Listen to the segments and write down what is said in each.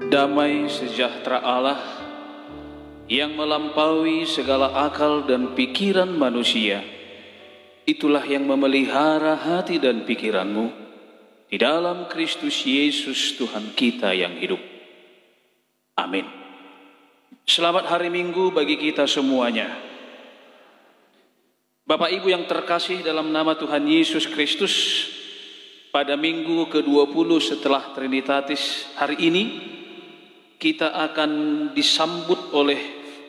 Damai sejahtera Allah yang melampaui segala akal dan pikiran manusia, itulah yang memelihara hati dan pikiranmu di dalam Kristus Yesus Tuhan kita yang hidup. Amin. Selamat hari Minggu bagi kita semuanya. Bapak Ibu yang terkasih dalam nama Tuhan Yesus Kristus, pada minggu ke-20 setelah Trinitatis hari ini, kita akan disambut oleh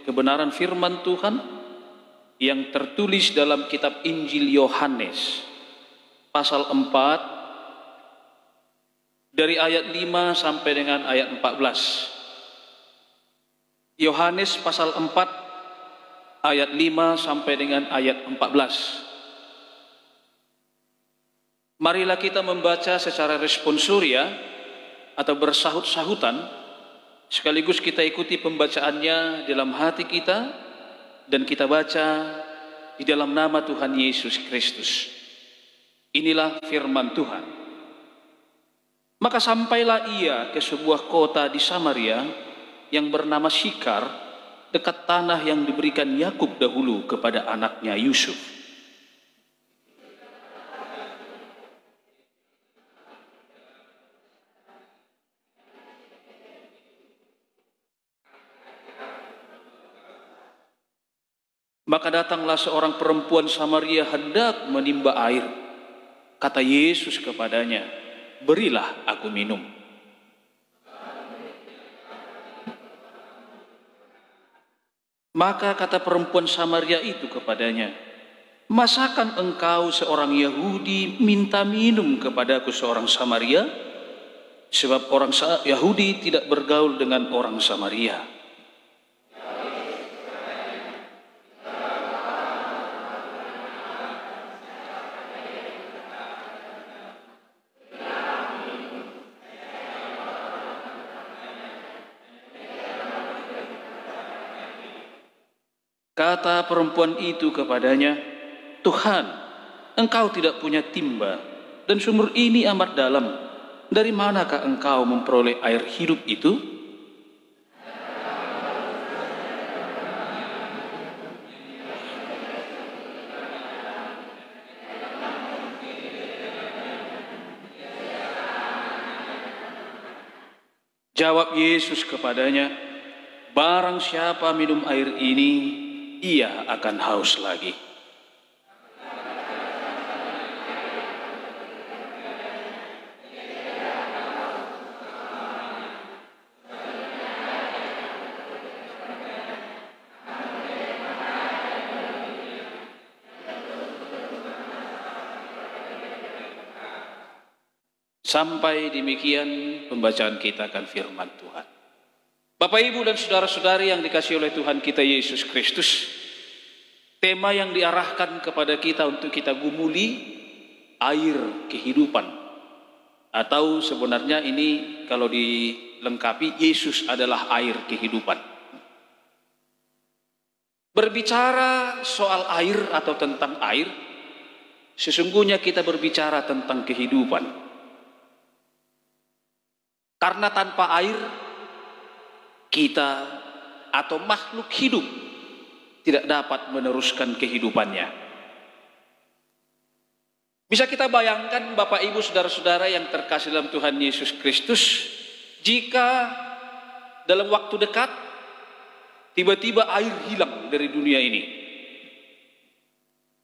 kebenaran firman Tuhan yang tertulis dalam kitab Injil Yohanes pasal 4 dari ayat 5 sampai dengan ayat 14. Yohanes pasal 4 ayat 5 sampai dengan ayat 14. Marilah kita membaca secara responsoria atau bersahut-sahutan, sekaligus kita ikuti pembacaannya dalam hati kita dan kita baca di dalam nama Tuhan Yesus Kristus. Inilah firman Tuhan. Maka sampailah ia ke sebuah kota di Samaria yang bernama Syikar, dekat tanah yang diberikan Yakub dahulu kepada anaknya Yusuf. Maka datanglah seorang perempuan Samaria hendak menimba air. Kata Yesus kepadanya, "Berilah aku minum." Maka kata perempuan Samaria itu kepadanya, "Masakan engkau seorang Yahudi minta minum kepadaku seorang Samaria? Sebab orang Yahudi tidak bergaul dengan orang Samaria." Kata perempuan itu kepadanya, "Tuhan, engkau tidak punya timba, dan sumur ini amat dalam. Dari manakah engkau memperoleh air hidup itu?" Jawab Yesus kepadanya, "Barang siapa minum air ini, ia akan haus lagi. Sampai demikian pembacaan kita akan firman Tuhan. Bapak, Ibu, dan saudara-saudari yang dikasihi oleh Tuhan kita Yesus Kristus, tema yang diarahkan kepada kita untuk kita gumuli, air kehidupan. Atau sebenarnya ini kalau dilengkapi, Yesus adalah air kehidupan. Berbicara soal air atau tentang air, sesungguhnya kita berbicara tentang kehidupan. Karena tanpa air, kita atau makhluk hidup tidak dapat meneruskan kehidupannya. Bisa kita bayangkan, Bapak, Ibu, saudara-saudara yang terkasih dalam Tuhan Yesus Kristus, jika dalam waktu dekat tiba-tiba air hilang dari dunia ini,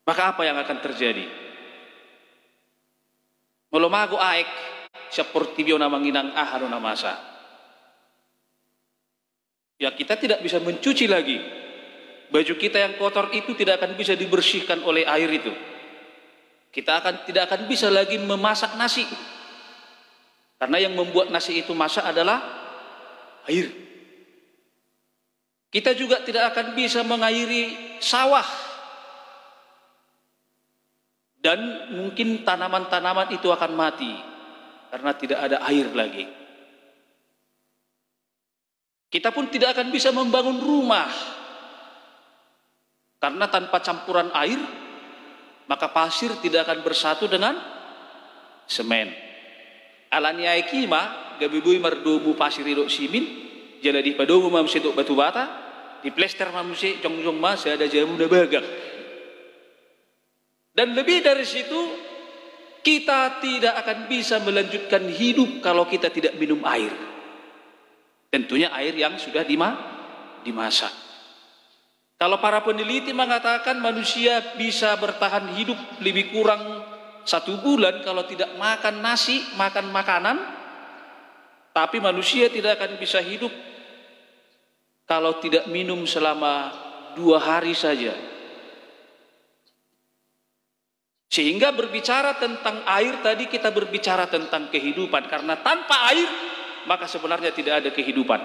maka apa yang akan terjadi? Melomago aek seperti biona manginang ahano namasa. Ya, kita tidak bisa mencuci lagi. Baju kita yang kotor itu tidak akan bisa dibersihkan oleh air itu. Kita tidak akan bisa lagi memasak nasi. Karena yang membuat nasi itu masak adalah air. Kita juga tidak akan bisa mengairi sawah. Dan mungkin tanaman-tanaman itu akan mati karena tidak ada air lagi. Kita pun tidak akan bisa membangun rumah, karena tanpa campuran air, maka pasir tidak akan bersatu dengan semen. Alani ai kima gabibui mardomu pasirilo simin jala di padomu mam sedok batu bata di plester manusia jong-jong mas ada jamu na bagak. Dan lebih dari situ, kita tidak akan bisa melanjutkan hidup kalau kita tidak minum air. Tentunya air yang sudah dimasak. Kalau para peneliti mengatakan manusia bisa bertahan hidup lebih kurang 1 bulan kalau tidak makan nasi, makan makanan. Tapi manusia tidak akan bisa hidup kalau tidak minum selama 2 hari saja. Sehingga berbicara tentang air tadi kita berbicara tentang kehidupan. Karena tanpa air maka sebenarnya tidak ada kehidupan.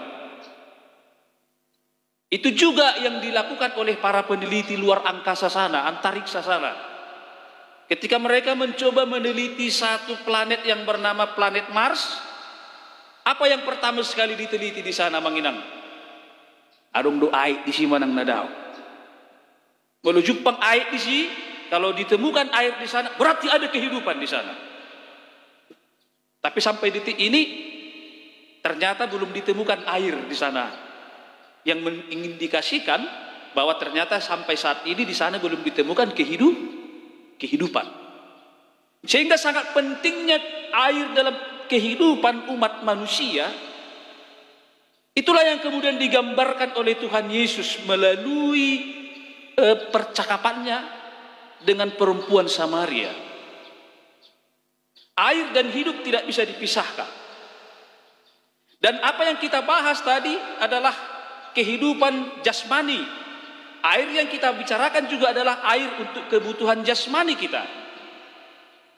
Itu juga yang dilakukan oleh para peneliti luar angkasa sana, antariksa sana. Ketika mereka mencoba meneliti satu planet yang bernama planet Mars, apa yang pertama sekali diteliti di sana, Manginang? Adong do air di sini manang nadao. Walau jupang air di sini, kalau ditemukan air di sana, berarti ada kehidupan di sana. Tapi sampai detik ini, ternyata belum ditemukan air di sana. Yang mengindikasikan bahwa ternyata sampai saat ini di sana belum ditemukan kehidupan. Sehingga sangat pentingnya air dalam kehidupan umat manusia. Itulah yang kemudian digambarkan oleh Tuhan Yesus melalui percakapannya dengan perempuan Samaria. Air dan hidup tidak bisa dipisahkan. Dan apa yang kita bahas tadi adalah kehidupan jasmani. Air yang kita bicarakan juga adalah air untuk kebutuhan jasmani kita.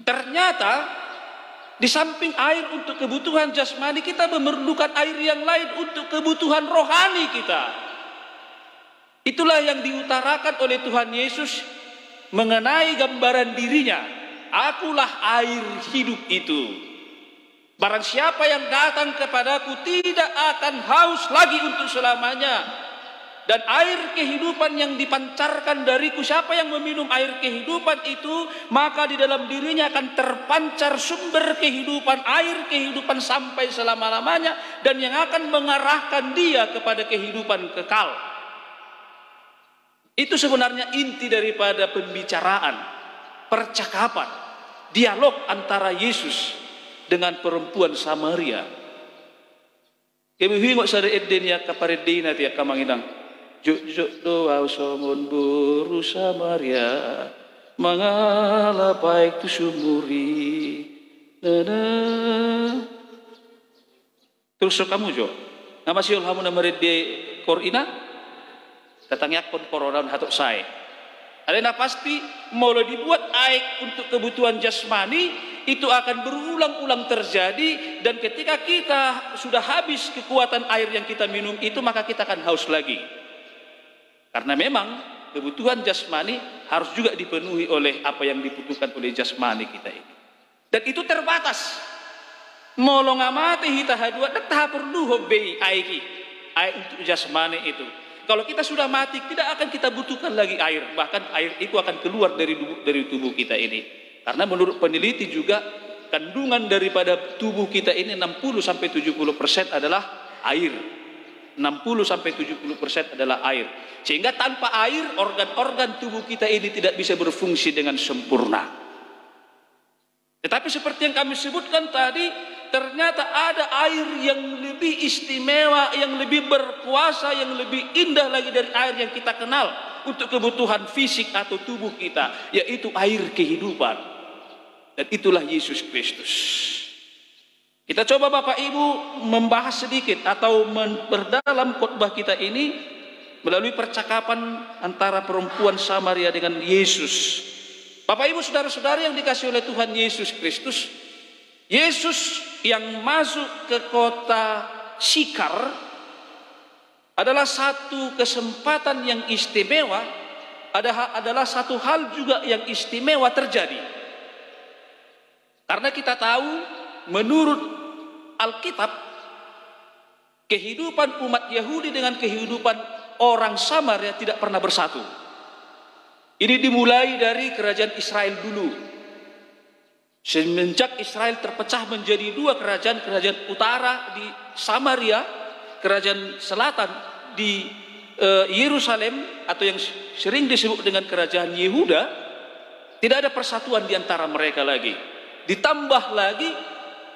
Ternyata di samping air untuk kebutuhan jasmani, kita memerlukan air yang lain untuk kebutuhan rohani kita. Itulah yang diutarakan oleh Tuhan Yesus mengenai gambaran dirinya. Akulah air hidup itu. Barang siapa yang datang kepadaku tidak akan haus lagi untuk selamanya. Dan air kehidupan yang dipancarkan dariku, siapa yang meminum air kehidupan itu, maka di dalam dirinya akan terpancar sumber kehidupan, air kehidupan sampai selama-lamanya, dan yang akan mengarahkan dia kepada kehidupan kekal. Itu sebenarnya inti daripada pembicaraan, percakapan, dialog antara Yesus dengan perempuan Samaria. Kami hingok sada edenya kaparedina tiak kamanginang. Juk doa somun buru Samaria, mangala baik tu sumuri. Terus kamu jo, nama siul hamu nama de korina, datangnya kon korona hatok saya. Adanya pasti mau dibuat air untuk kebutuhan jasmani itu akan berulang-ulang terjadi, dan ketika kita sudah habis kekuatan air yang kita minum itu, maka kita akan haus lagi. Karena memang kebutuhan jasmani harus juga dipenuhi oleh apa yang dibutuhkan oleh jasmani kita ini. Dan itu terbatas. Molong amati hita hadua tak perlu hobi air untuk jasmani itu. Kalau kita sudah mati, tidak akan kita butuhkan lagi air. Bahkan air itu akan keluar dari tubuh kita ini. Karena menurut peneliti juga kandungan daripada tubuh kita ini 60-70% adalah air. 60-70% adalah air. Sehingga tanpa air, organ-organ tubuh kita ini tidak bisa berfungsi dengan sempurna. Tetapi seperti yang kami sebutkan tadi, ternyata ada air yang lebih istimewa, yang lebih berkuasa, yang lebih indah lagi dari air yang kita kenal untuk kebutuhan fisik atau tubuh kita, yaitu air kehidupan. Dan itulah Yesus Kristus. Kita coba Bapak Ibu membahas sedikit atau memperdalam khotbah kita ini melalui percakapan antara perempuan Samaria dengan Yesus. Bapak Ibu saudara-saudari yang dikasihi oleh Tuhan Yesus Kristus, Yesus yang masuk ke kota Sikar adalah satu kesempatan yang istimewa, adalah satu hal juga yang istimewa terjadi. Karena kita tahu menurut Alkitab, kehidupan umat Yahudi dengan kehidupan orang Samaria tidak pernah bersatu. Ini dimulai dari kerajaan Israel dulu. Semenjak Israel terpecah menjadi dua, kerajaan utara di Samaria, kerajaan selatan di Yerusalem, atau yang sering disebut dengan kerajaan Yehuda, tidak ada persatuan di antara mereka lagi. Ditambah lagi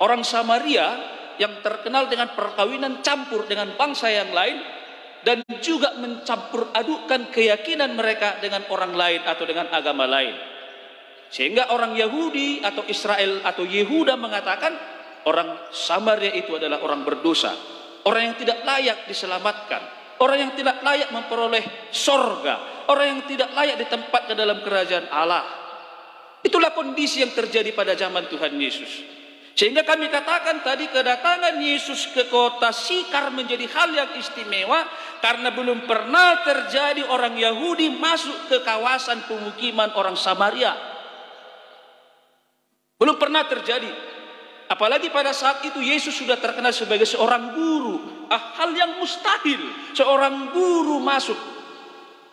orang Samaria yang terkenal dengan perkawinan campur dengan bangsa yang lain, dan juga mencampur adukan keyakinan mereka dengan orang lain atau dengan agama lain. Sehingga orang Yahudi atau Israel atau Yehuda mengatakan orang Samaria itu adalah orang berdosa, orang yang tidak layak diselamatkan, orang yang tidak layak memperoleh sorga, orang yang tidak layak ditempatkan dalam kerajaan Allah. Itulah kondisi yang terjadi pada zaman Tuhan Yesus. Sehingga kami katakan tadi, kedatangan Yesus ke kota Sikar menjadi hal yang istimewa, karena belum pernah terjadi orang Yahudi masuk ke kawasan pemukiman orang Samaria. Belum pernah terjadi. Apalagi pada saat itu Yesus sudah terkenal sebagai seorang guru. Hal yang mustahil seorang guru masuk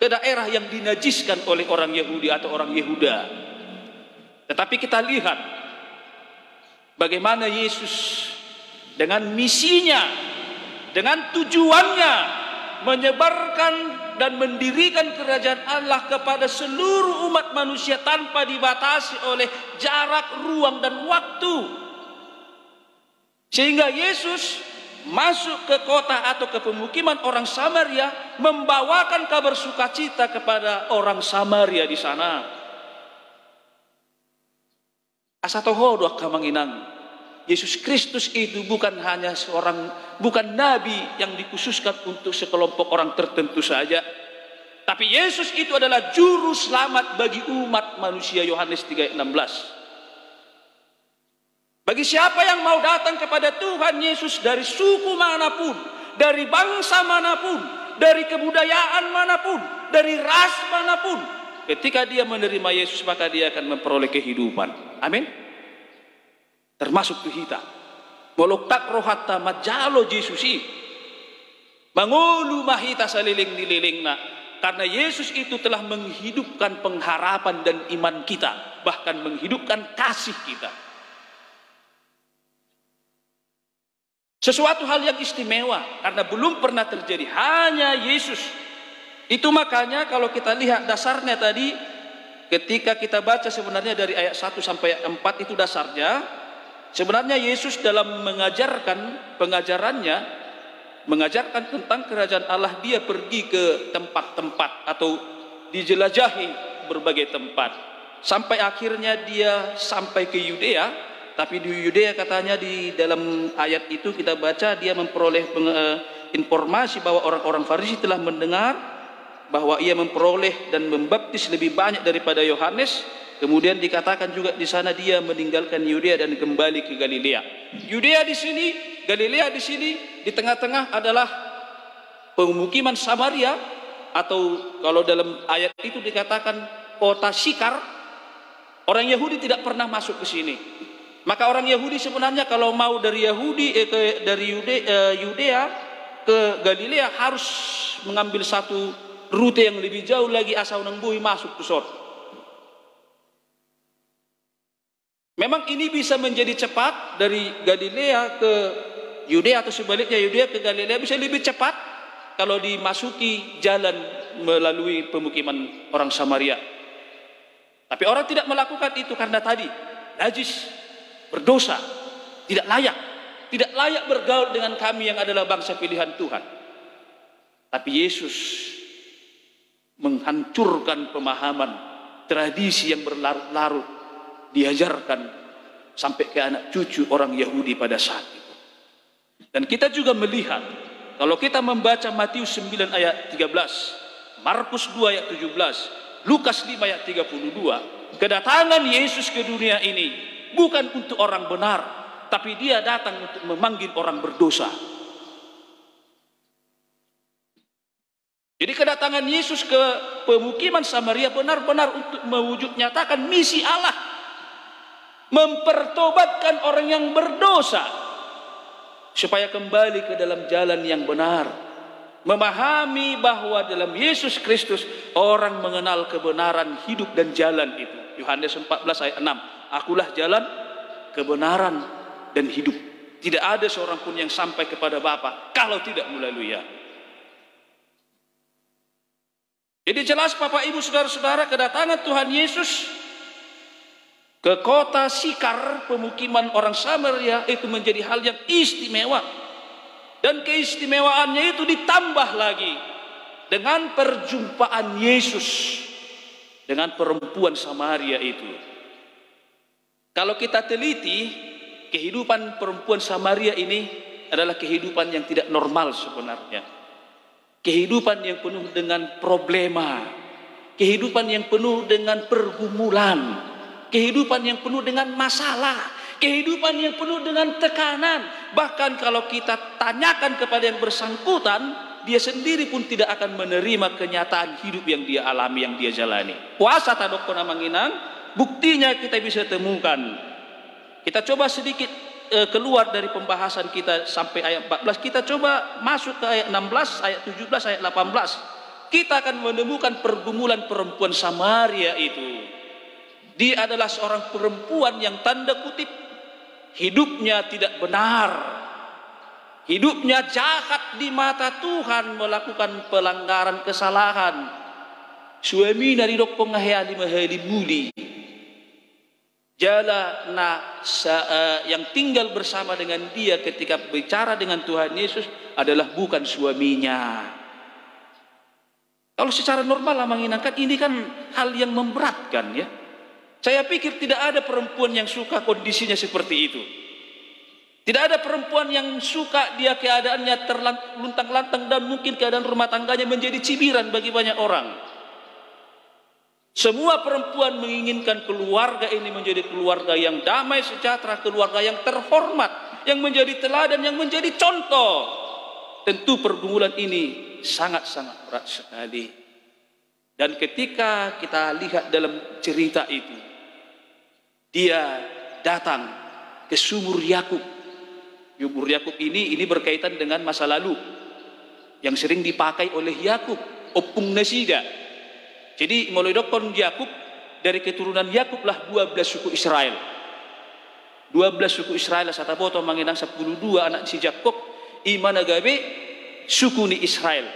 ke daerah yang dinajiskan oleh orang Yahudi atau orang Yehuda. Tetapi kita lihat bagaimana Yesus dengan misinya, dengan tujuannya menyebarkan dan mendirikan kerajaan Allah kepada seluruh umat manusia tanpa dibatasi oleh jarak, ruang, dan waktu. Sehingga Yesus masuk ke kota atau ke pemukiman orang Samaria, membawakan kabar sukacita kepada orang Samaria di sana. Asatohodok kamanginang, Yesus Kristus itu bukan hanya bukan nabi yang dikhususkan untuk sekelompok orang tertentu saja, tapi Yesus itu adalah juru selamat bagi umat manusia. Yohanes 3:16. Bagi siapa yang mau datang kepada Tuhan Yesus dari suku manapun, dari bangsa manapun, dari kebudayaan manapun, dari ras manapun, ketika dia menerima Yesus, maka dia akan memperoleh kehidupan. Amin. Termasuk kita. Moloktak rohatta majalo Yesusi. Mangulu mahita saliling dililingna. Karena Yesus itu telah menghidupkan pengharapan dan iman kita, bahkan menghidupkan kasih kita. Sesuatu hal yang istimewa karena belum pernah terjadi, hanya Yesus. Itu makanya kalau kita lihat dasarnya tadi, ketika kita baca sebenarnya dari ayat 1 sampai 4 itu dasarnya. Sebenarnya Yesus dalam mengajarkan pengajarannya, mengajarkan tentang kerajaan Allah, dia pergi ke tempat-tempat atau dijelajahi berbagai tempat. Sampai akhirnya dia sampai ke Yudea. Tapi di Yudea katanya di dalam ayat itu kita baca dia memperoleh informasi bahwa orang-orang Farisi telah mendengar bahwa ia memperoleh dan membaptis lebih banyak daripada Yohanes. Kemudian dikatakan juga di sana dia meninggalkan Yudea dan kembali ke Galilea. Yudea di sini, Galilea di sini, di tengah-tengah adalah pemukiman Samaria, atau kalau dalam ayat itu dikatakan kota Sikar. Orang Yahudi tidak pernah masuk ke sini. Maka orang Yahudi sebenarnya kalau mau dari Yudea ke Galilea harus mengambil satu rute yang lebih jauh lagi, asal nembui masuk ke sort. Memang ini bisa menjadi cepat dari Galilea ke Yudea atau sebaliknya Yudea ke Galilea bisa lebih cepat kalau dimasuki jalan melalui pemukiman orang Samaria. Tapi orang tidak melakukan itu karena tadi najis, berdosa, tidak layak bergaul dengan kami yang adalah bangsa pilihan Tuhan. Tapi Yesus menghancurkan pemahaman tradisi yang berlarut-larut diajarkan sampai ke anak cucu orang Yahudi pada saat itu. Dan kita juga melihat kalau kita membaca Matius 9 ayat 13, Markus 2 ayat 17, Lukas 5 ayat 32, kedatangan Yesus ke dunia ini bukan untuk orang benar, tapi dia datang untuk memanggil orang berdosa. Jadi kedatangan Yesus ke pemukiman Samaria benar-benar untuk mewujud nyatakan misi Allah, mempertobatkan orang yang berdosa supaya kembali ke dalam jalan yang benar, memahami bahwa dalam Yesus Kristus orang mengenal kebenaran, hidup dan jalan itu. Yohanes 14 ayat 6, akulah jalan, kebenaran, dan hidup. Tidak ada seorang pun yang sampai kepada Bapa kalau tidak melalui Ia. Jadi jelas Bapak Ibu Saudara-saudara, kedatangan Tuhan Yesus ke kota Sikar, pemukiman orang Samaria, itu menjadi hal yang istimewa. Dan keistimewaannya itu ditambah lagi dengan perjumpaan Yesus dengan perempuan Samaria itu. Kalau kita teliti, kehidupan perempuan Samaria ini adalah kehidupan yang tidak normal sebenarnya. Kehidupan yang penuh dengan problema, kehidupan yang penuh dengan pergumulan, kehidupan yang penuh dengan masalah, kehidupan yang penuh dengan tekanan. Bahkan kalau kita tanyakan kepada yang bersangkutan, dia sendiri pun tidak akan menerima kenyataan hidup yang dia alami, yang dia jalani. Puasa tadok kona manginang, buktinya kita bisa temukan. Kita coba sedikit keluar dari pembahasan kita sampai ayat 14. Kita coba masuk ke ayat 16, ayat 17, ayat 18. Kita akan menemukan pergumulan perempuan Samaria itu. Dia adalah seorang perempuan yang tanda kutip hidupnya tidak benar, hidupnya jahat di mata Tuhan, melakukan pelanggaran kesalahan. Suami dari dok pengahayaan mahali muli jala yang tinggal bersama dengan dia ketika bicara dengan Tuhan Yesus adalah bukan suaminya. Kalau secara normal mengingatkan, ini kan hal yang memberatkan ya. Saya pikir tidak ada perempuan yang suka kondisinya seperti itu. Tidak ada perempuan yang suka dia keadaannya terluntang-lantang dan mungkin keadaan rumah tangganya menjadi cibiran bagi banyak orang. Semua perempuan menginginkan keluarga ini menjadi keluarga yang damai sejahtera, keluarga yang terhormat, yang menjadi teladan, yang menjadi contoh. Tentu pergumulan ini sangat-sangat berat sekali. Dan ketika kita lihat dalam cerita itu, dia datang ke sumur Yakub. Sumur Yakub ini berkaitan dengan masa lalu yang sering dipakai oleh Yakub, opung nasiga. Jadi mulai dokon Yakub, dari keturunan Yakub lah 12 suku Israel. 12 suku Israel sata boto manginang 12 anak si Jakob imana gabe suku ni Israel.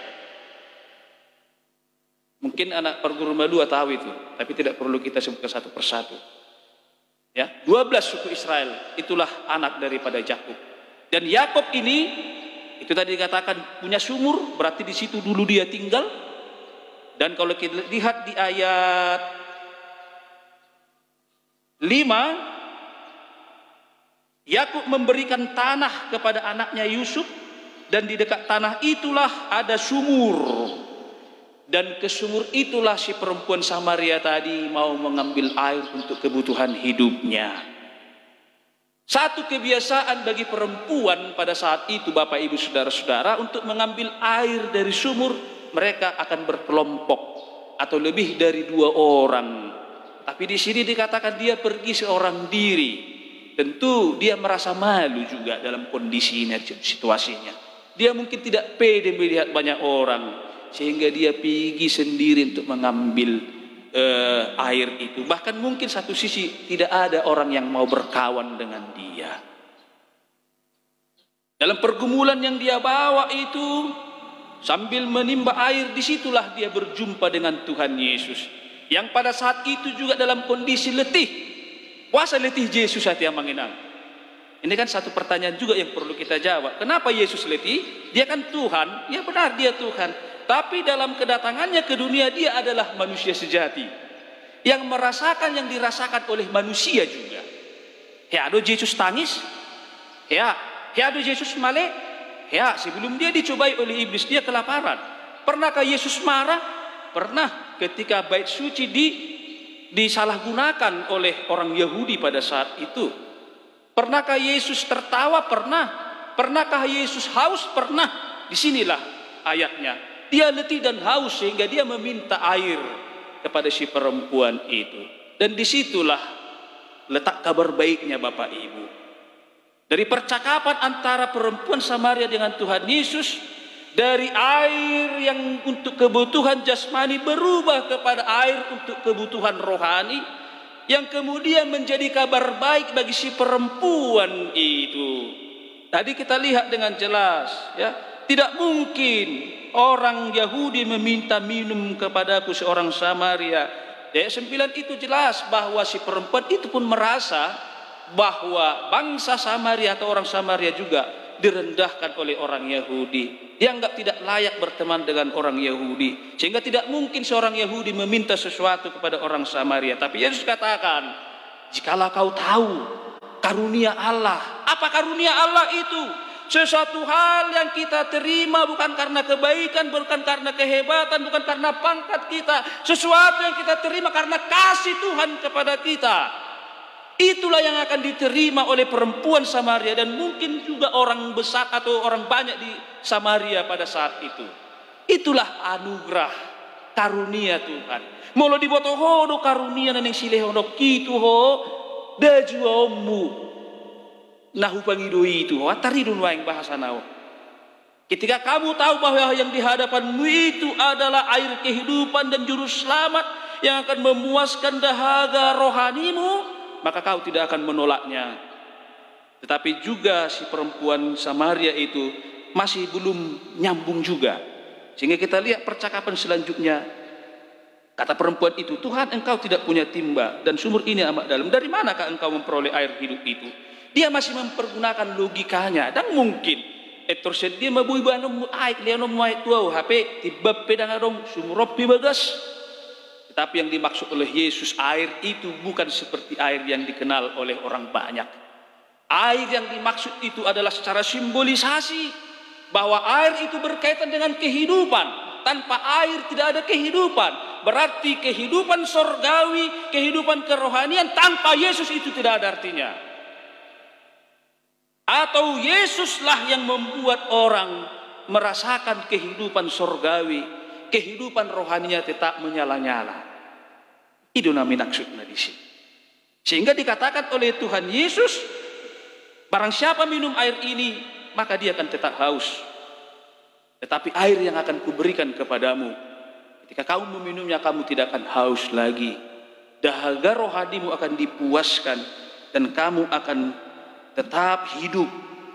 Mungkin anak perguru dua tahu itu, tapi tidak perlu kita sebutkan satu persatu. Ya, 12 suku Israel itulah anak daripada Yakub. Dan Yakub ini itu tadi dikatakan punya sumur, berarti di situ dulu dia tinggal. Dan kalau kita lihat di ayat 5, Yakub memberikan tanah kepada anaknya Yusuf, dan di dekat tanah itulah ada sumur. Dan ke sumur itulah si perempuan Samaria tadi mau mengambil air untuk kebutuhan hidupnya. Satu kebiasaan bagi perempuan pada saat itu, Bapak Ibu Saudara-saudara, untuk mengambil air dari sumur, mereka akan berkelompok atau lebih dari 2 orang. Tapi di sini dikatakan dia pergi seorang diri. Tentu dia merasa malu juga dalam kondisinya, situasinya. Dia mungkin tidak pede melihat banyak orang, sehingga dia pergi sendiri untuk mengambil air itu. Bahkan mungkin satu sisi tidak ada orang yang mau berkawan dengan dia. Dalam pergumulan yang dia bawa itu, sambil menimba air, disitulah dia berjumpa dengan Tuhan Yesus, yang pada saat itu juga dalam kondisi letih. Puasa letih Yesus hati yang mengenang. Ini kan satu pertanyaan juga yang perlu kita jawab. Kenapa Yesus letih? Dia kan Tuhan. Ya benar, dia Tuhan. Tapi dalam kedatangannya ke dunia, dia adalah manusia sejati yang merasakan yang dirasakan oleh manusia juga. Ya, ada Yesus tangis. Ya, ada Yesus malek. Ya, sebelum dia dicobai oleh iblis, dia kelaparan. Pernahkah Yesus marah? Pernah, ketika bait suci disalahgunakan oleh orang Yahudi pada saat itu. Pernahkah Yesus tertawa? Pernah. Pernahkah Yesus haus? Pernah. Disinilah ayatnya. Dia letih dan haus sehingga dia meminta air kepada si perempuan itu. Dan disitulah letak kabar baiknya Bapak Ibu. Dari percakapan antara perempuan Samaria dengan Tuhan Yesus, dari air yang untuk kebutuhan jasmani berubah kepada air untuk kebutuhan rohani. yang kemudian menjadi kabar baik bagi si perempuan itu. Tadi kita lihat dengan jelas, ya, tidak mungkin orang Yahudi meminta minum kepadaku seorang Samaria. Ayat 9 itu jelas bahwa si perempuan itu pun merasa bahwa bangsa Samaria atau orang Samaria juga direndahkan oleh orang Yahudi. Dianggap tidak layak berteman dengan orang Yahudi, sehingga tidak mungkin seorang Yahudi meminta sesuatu kepada orang Samaria. Tapi Yesus katakan, jikalau kau tahu karunia Allah. Apa karunia Allah itu? Sesuatu hal yang kita terima bukan karena kebaikan, bukan karena kehebatan, bukan karena pangkat kita. Sesuatu yang kita terima karena kasih Tuhan kepada kita. Itulah yang akan diterima oleh perempuan Samaria, dan mungkin juga orang besar atau orang banyak di Samaria pada saat itu. Itulah anugerah karunia Tuhan. Molo diboto hodo karunia nang silehono kitu ho dajuomu nahu pangidoi itu ho ataridun waing bahasa nao. Ketika kamu tahu bahwa yang di hadapanmu itu adalah air kehidupan dan juru selamat yang akan memuaskan dahaga rohanimu, maka kau tidak akan menolaknya. Tetapi juga si perempuan Samaria itu masih belum nyambung juga. Sehingga kita lihat percakapan selanjutnya. Kata perempuan itu, Tuhan, engkau tidak punya timba dan sumur ini amat dalam. Dari manakah engkau memperoleh air hidup itu? Dia masih mempergunakan logikanya. Dan mungkin etorset dia mabui banom aik leonom muai tuau HP tibab pedang adong sumur pi bagas. Tapi yang dimaksud oleh Yesus, air itu bukan seperti air yang dikenal oleh orang banyak. Air yang dimaksud itu adalah secara simbolisasi bahwa air itu berkaitan dengan kehidupan. Tanpa air tidak ada kehidupan. Berarti kehidupan sorgawi, kehidupan kerohanian tanpa Yesus itu tidak ada artinya. Atau Yesuslah yang membuat orang merasakan kehidupan sorgawi, kehidupan rohaninya tetap menyala-nyala. Itu namanya maksudnya di sini. Sehingga dikatakan oleh Tuhan Yesus, barang siapa minum air ini, maka dia akan tetap haus. Tetapi air yang akan kuberikan kepadamu, ketika kamu meminumnya, kamu tidak akan haus lagi. Dahaga rohanimu akan dipuaskan dan kamu akan tetap hidup.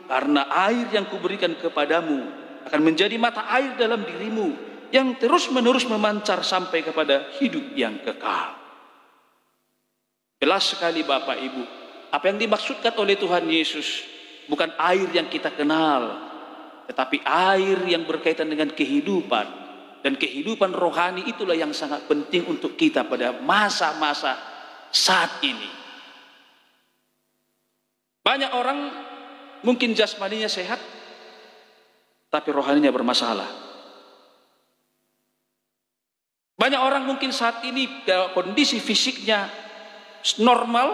Karena air yang kuberikan kepadamu akan menjadi mata air dalam dirimu yang terus-menerus memancar sampai kepada hidup yang kekal. Jelas sekali Bapak Ibu, apa yang dimaksudkan oleh Tuhan Yesus bukan air yang kita kenal, tetapi air yang berkaitan dengan kehidupan. Dan kehidupan rohani itulah yang sangat penting untuk kita pada masa-masa saat ini. Banyak orang mungkin jasmaninya sehat, tapi rohaninya bermasalah. Banyak orang mungkin saat ini kondisi fisiknya normal,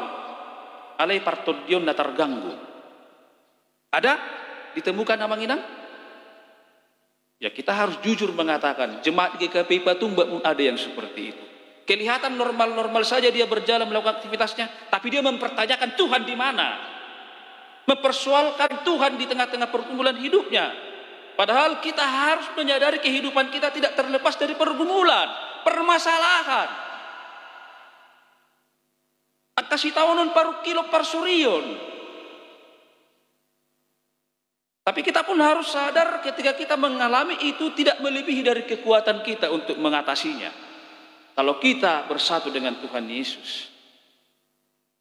alai partodion na terganggu. Ada ditemukan amang inang? Ya kita harus jujur mengatakan, jemaat GKP Patung ada yang seperti itu. Kelihatan normal-normal saja dia berjalan melakukan aktivitasnya, tapi dia mempertanyakan Tuhan di mana? Mempersoalkan Tuhan di tengah-tengah pergumulan hidupnya. Padahal kita harus menyadari kehidupan kita tidak terlepas dari pergumulan, permasalahan. Kasih tahu non paru kilo parsurion. Tapi kita pun harus sadar ketika kita mengalami itu tidak melebihi dari kekuatan kita untuk mengatasinya. Kalau kita bersatu dengan Tuhan Yesus.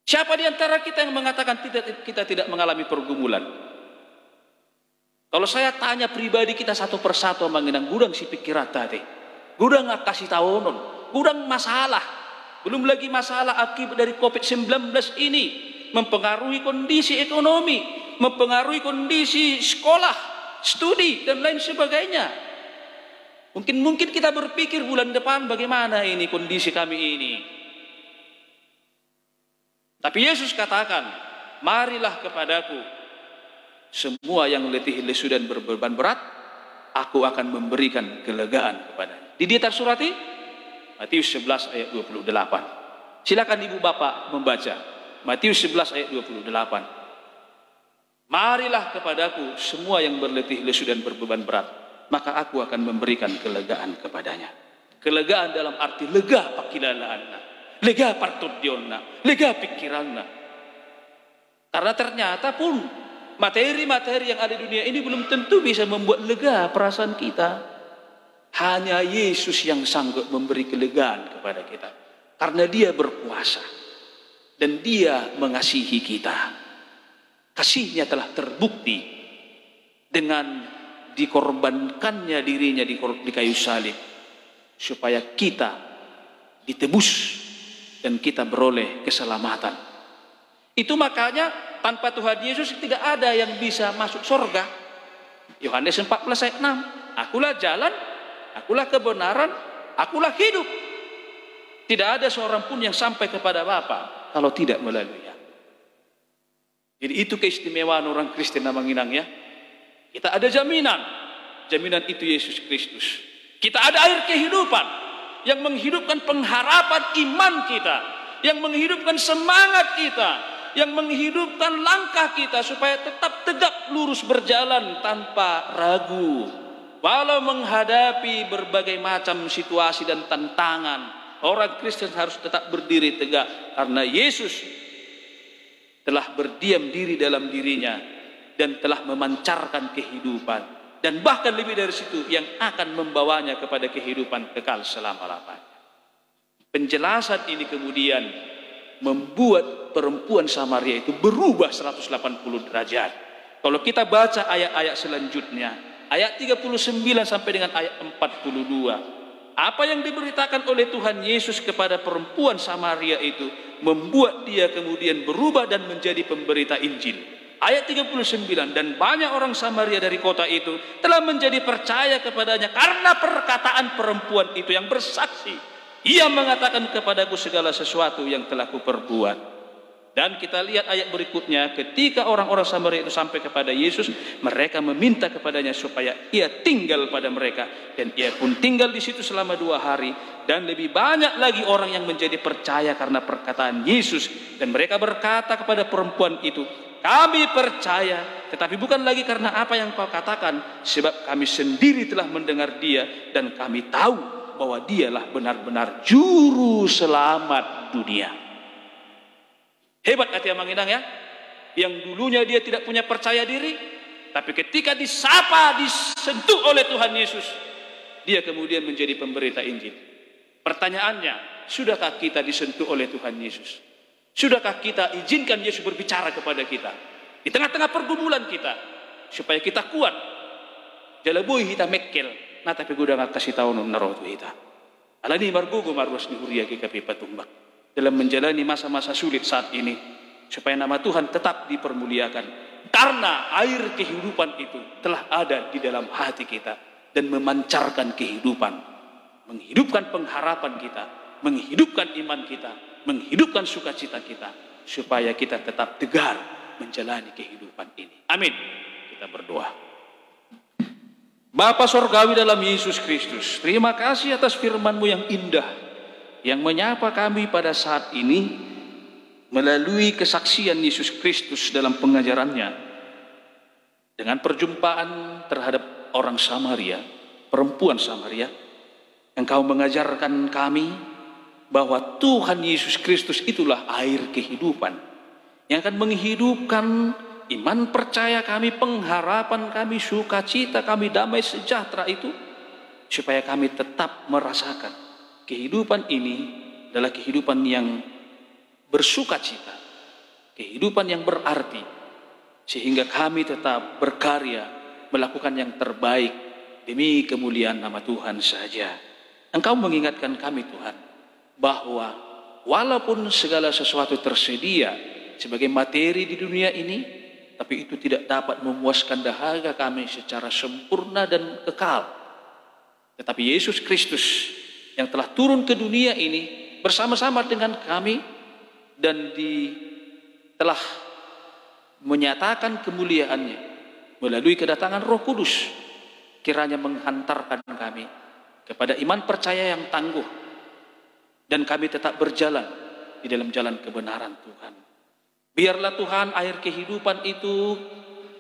Siapa di antara kita yang mengatakan kita tidak mengalami pergumulan? Kalau saya tanya pribadi kita satu persatu mengenang gudang si pikiran tadi. Gudang kasih tahu non. Gudang masalah. Belum lagi masalah akibat dari COVID-19 ini mempengaruhi kondisi ekonomi, mempengaruhi kondisi sekolah, studi, dan lain sebagainya. Mungkin kita berpikir bulan depan bagaimana ini kondisi kami ini. Tapi Yesus katakan, marilah kepadaku semua yang letih lesu dan berbeban berat, aku akan memberikan kelegaan kepadanya. Di ditar surati Matius 11 ayat 28. Silakan ibu bapak membaca. Matius 11 ayat 28. Marilah kepadaku semua yang berletih lesu dan berbeban berat, maka aku akan memberikan kelegaan kepadanya. Kelegaan dalam arti lega pakilalaan. lega partudionnya, lega pikirannya. Karena ternyata pun materi-materi yang ada di dunia ini belum tentu bisa membuat lega perasaan kita. Hanya Yesus yang sanggup memberi kelegaan kepada kita. Karena Dia berkuasa. Dan Dia mengasihi kita. Kasihnya telah terbukti dengan dikorbankannya dirinya di kayu salib. Supaya kita ditebus dan kita beroleh keselamatan. Itu makanya tanpa Tuhan Yesus tidak ada yang bisa masuk surga. Yohanes 14 ayat 6. Akulah jalan, akulah kebenaran, akulah hidup. Tidak ada seorang pun yang sampai kepada Bapa kalau tidak melalui Dia. Jadi itu keistimewaan orang Kristen Manginang ya. Kita ada jaminan. Jaminan itu Yesus Kristus. Kita ada air kehidupan yang menghidupkan pengharapan iman kita, yang menghidupkan semangat kita, yang menghidupkan langkah kita supaya tetap tegak lurus berjalan tanpa ragu. Walau menghadapi berbagai macam situasi dan tantangan, orang Kristen harus tetap berdiri tegak karena Yesus telah berdiam diri dalam dirinya dan telah memancarkan kehidupan. Dan bahkan lebih dari situ yang akan membawanya kepada kehidupan kekal selama-lamanya. Penjelasan ini kemudian membuat perempuan Samaria itu berubah 180 derajat. Kalau kita baca ayat-ayat selanjutnya, ayat 39 sampai dengan ayat 42, apa yang diberitakan oleh Tuhan Yesus kepada perempuan Samaria itu membuat dia kemudian berubah dan menjadi pemberita Injil. Ayat 39, dan banyak orang Samaria dari kota itu telah menjadi percaya kepadanya karena perkataan perempuan itu yang bersaksi. Ia mengatakan kepadaku segala sesuatu yang telah kuperbuat. Dan kita lihat ayat berikutnya, ketika orang-orang Samaria itu sampai kepada Yesus, mereka meminta kepadanya supaya ia tinggal pada mereka. Dan ia pun tinggal di situ selama 2 hari. Dan lebih banyak lagi orang yang menjadi percaya karena perkataan Yesus. Dan mereka berkata kepada perempuan itu, kami percaya, tetapi bukan lagi karena apa yang kau katakan, sebab kami sendiri telah mendengar Dia dan kami tahu bahwa Dialah benar-benar juru selamat dunia. Hebat hati Manginang ya, yang dulunya dia tidak punya percaya diri, tapi ketika disapa, disentuh oleh Tuhan Yesus, dia kemudian menjadi pemberita Injil. Pertanyaannya, sudahkah kita disentuh oleh Tuhan Yesus? Sudahkah kita izinkan Yesus berbicara kepada kita di tengah-tengah pergumulan kita supaya kita kuat? Jalabui kita mekkel, nah tapi gue udah kasih tahu narotu kita. Alani margugo marwas dihuria ke patumbak dalam menjalani masa-masa sulit saat ini supaya nama Tuhan tetap dipermuliakan karena air kehidupan itu telah ada di dalam hati kita dan memancarkan kehidupan, menghidupkan pengharapan kita, menghidupkan iman kita, menghidupkan sukacita kita supaya kita tetap tegar menjalani kehidupan ini. Amin. Kita berdoa. Bapa Sorgawi dalam Yesus Kristus, terima kasih atas firman-Mu yang indah yang menyapa kami pada saat ini melalui kesaksian Yesus Kristus dalam pengajarannya dengan perjumpaan terhadap orang Samaria, perempuan Samaria. Engkau mengajarkan kami bahwa Tuhan Yesus Kristus itulah air kehidupan yang akan menghidupkan iman percaya kami, pengharapan kami, sukacita kami, damai sejahtera itu supaya kami tetap merasakan kehidupan ini adalah kehidupan yang bersukacita, kehidupan yang berarti, sehingga kami tetap berkarya melakukan yang terbaik demi kemuliaan nama Tuhan saja. Engkau mengingatkan kami Tuhan bahwa walaupun segala sesuatu tersedia sebagai materi di dunia ini, tapi itu tidak dapat memuaskan dahaga kami secara sempurna dan kekal. Tetapi Yesus Kristus yang telah turun ke dunia ini bersama-sama dengan kami dan telah menyatakan kemuliaannya melalui kedatangan Roh Kudus, kiranya menghantarkan kami kepada iman percaya yang tangguh dan kami tetap berjalan di dalam jalan kebenaran Tuhan. Biarlah Tuhan air kehidupan itu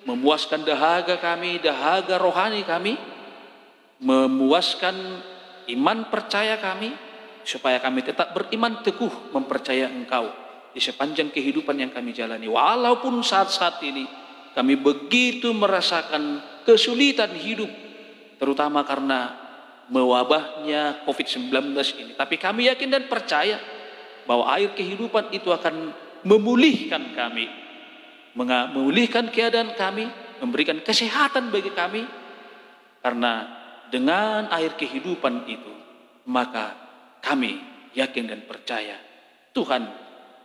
memuaskan dahaga kami, dahaga rohani kami, memuaskan iman percaya kami, supaya kami tetap beriman teguh mempercayai Engkau di sepanjang kehidupan yang kami jalani. Walaupun saat-saat ini kami begitu merasakan kesulitan hidup, terutama karena mewabahnya COVID-19 ini. Tapi kami yakin dan percaya bahwa air kehidupan itu akan memulihkan kami, memulihkan keadaan kami, memberikan kesehatan bagi kami. Karena dengan air kehidupan itu, maka kami yakin dan percaya Tuhan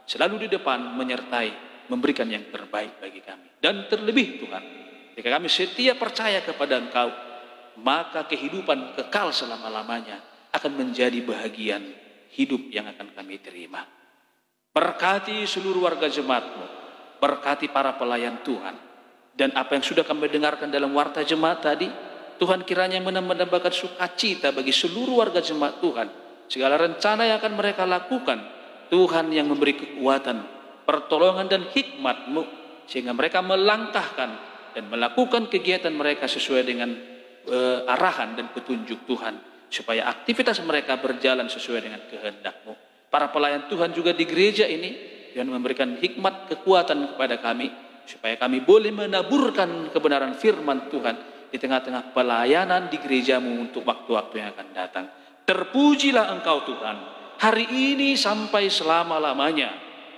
selalu di depan menyertai, memberikan yang terbaik bagi kami. Dan terlebih Tuhan, jika kami setia percaya kepada Engkau, maka kehidupan kekal selama-lamanya akan menjadi bahagian hidup yang akan kami terima. Berkati seluruh warga jemaat-Mu, berkati para pelayan Tuhan, dan apa yang sudah kami dengarkan dalam warta jemaat tadi, Tuhan kiranya menambahkan sukacita bagi seluruh warga jemaat Tuhan. Segala rencana yang akan mereka lakukan, Tuhan yang memberi kekuatan, pertolongan dan hikmat-Mu, sehingga mereka melangkahkan dan melakukan kegiatan mereka sesuai dengan arahan dan petunjuk Tuhan, supaya aktivitas mereka berjalan sesuai dengan kehendak-Mu. Para pelayan Tuhan juga di gereja ini, Tuhan memberikan hikmat kekuatan kepada kami, supaya kami boleh menaburkan kebenaran firman Tuhan di tengah-tengah pelayanan di gereja-Mu untuk waktu-waktu yang akan datang. Terpujilah Engkau Tuhan, hari ini sampai selama-lamanya.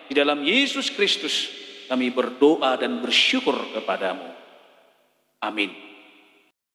Di dalam Yesus Kristus kami berdoa dan bersyukur kepadamu. Amin.